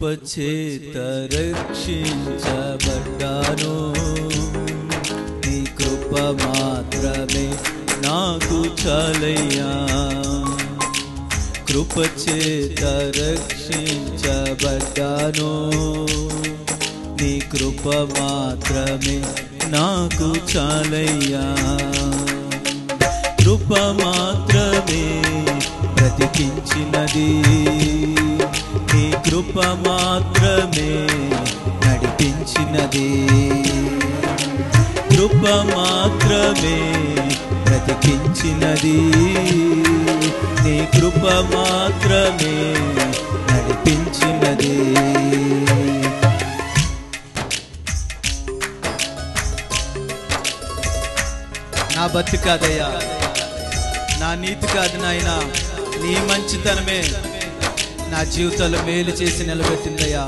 కృపచేత రక్షించబడ్డాను, నీ కృప మాత్రమే నాకు చాలయ్యా. కృపచేత రక్షించబడ్డాను, నీ కృప మాత్రమే నాకు చాలయ్యా. కృప మాత్రమే బ్రతికించినది, నీ కృప మాత్రమే నడిపించినది. కృప మాత్రమే బ్రతికించినది, నీ కృప మాత్రమే నడిపించినది. నా బతి కాదయ్యా, నా నీతి కాదు నాయనా, నీ మంచితనమే నా జీవితంలో మేలు చేసి నిలబెట్టిందయ్యా.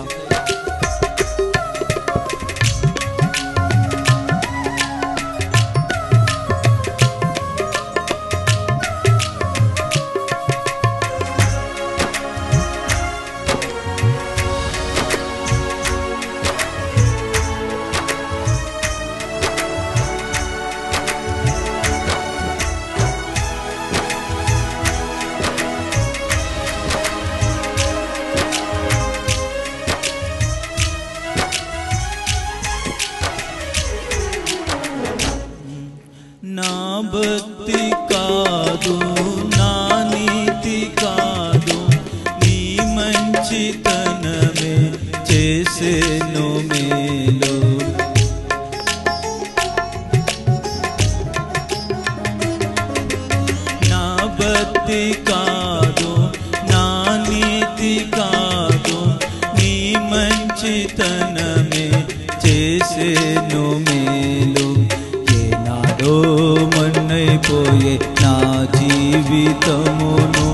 నా భక్తి కాదు, నా నీతి కాదు, నీ మంచితనమే చేసేను మేలు. నా భక్తి కాదు, నా నీతి కాదు, నీ మంచితనమే చేసేను మేలు. మన్నైపోయే నా జీవితమును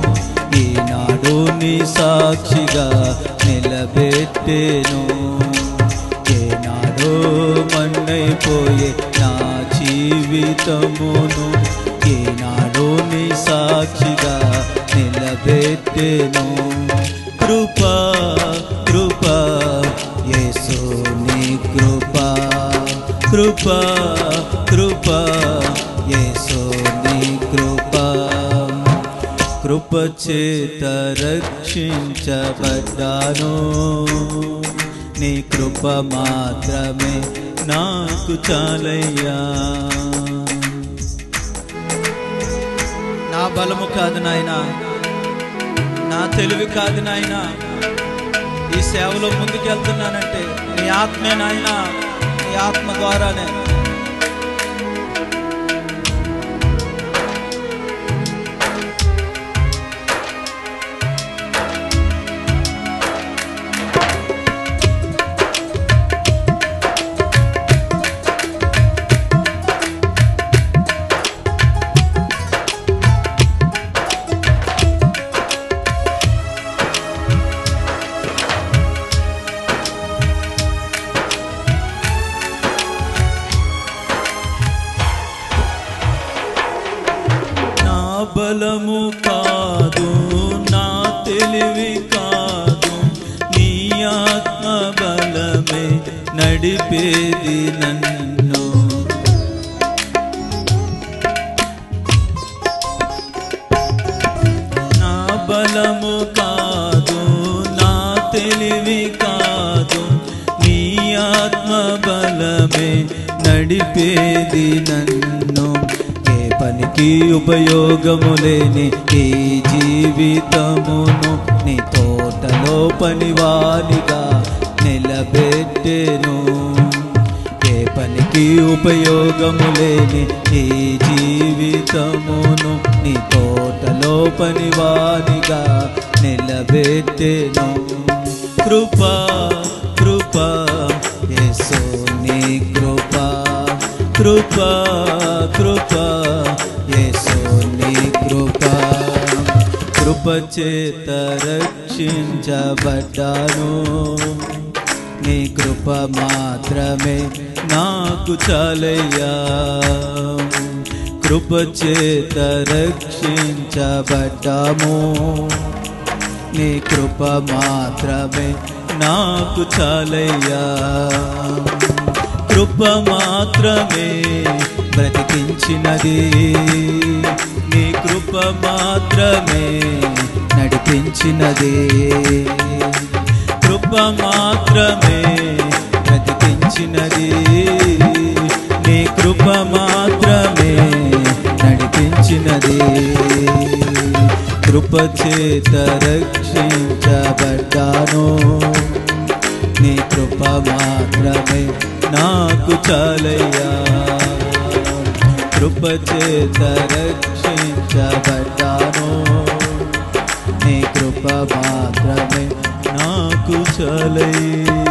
ఈనాడు నీ సాక్షిగా నిలబెట్టెను. ఏనాడో మన్నైపోయే నా జీవితమును ఈనాడు నీ సాక్షిగా నిలబెట్టెను. కృపా కృపా యేసు నీ కృపా, కృపా కృపా యేసు నీ కృపా. కృపచేత రక్షించబడ్డాను, నీ కృప మాత్రమే నాకు చాలయ్యా. నా బలము కాదు నాయనా, నా తెలివి కాదు నాయనా, ఈ సేవలో ముందుకెళ్తున్నానంటే నీ ఆత్మే నాయనా, నీ ఆత్మ ద్వారానే. బలము కాదు, నా తెలివి కాదు, నీ ఆత్మ బలమే నడిపేది నన్ను. నా బలము కాదు, నా తెలివి కాదు, నీ ఆత్మ బలమే నడిపేది నన్ను. పనికి ఉపయోగము లేని ఈ జీవితమును నీ తోటలో పనివానిగా నిలబెట్టెను. ఏ పనికి ఉపయోగము లేని ఈ జీవితమును నీ తోటలో పనివానిగా నిలబెట్టెను. కృపా కృపా యేసు నీ కృపా, కృపా కృపా యేసు నీ కృపా. కృపచేత రక్షించబడ్డాను, నీ కృప మాత్రమే నాకు చాలయ్యా. కృపచేత రక్షించబడ్డాము, నీ కృప మాత్రమే నాకు చాలయ్యా. కృప మాత్రమే బ్రతికించినది, నీ కృప మాత్రమే నడిపించినది. కృప మాత్రమే బ్రతికించినది, నీ కృప మాత్రమే నడిపించినది. కృప చేత రక్షించబడ్డాను, నీ కృప మాత్రమే నాకు చాలయ్యా. కృప చేత రక్షించబడ్డాను, నీ కృప మాత్రమే నాకు చాలయ్యా.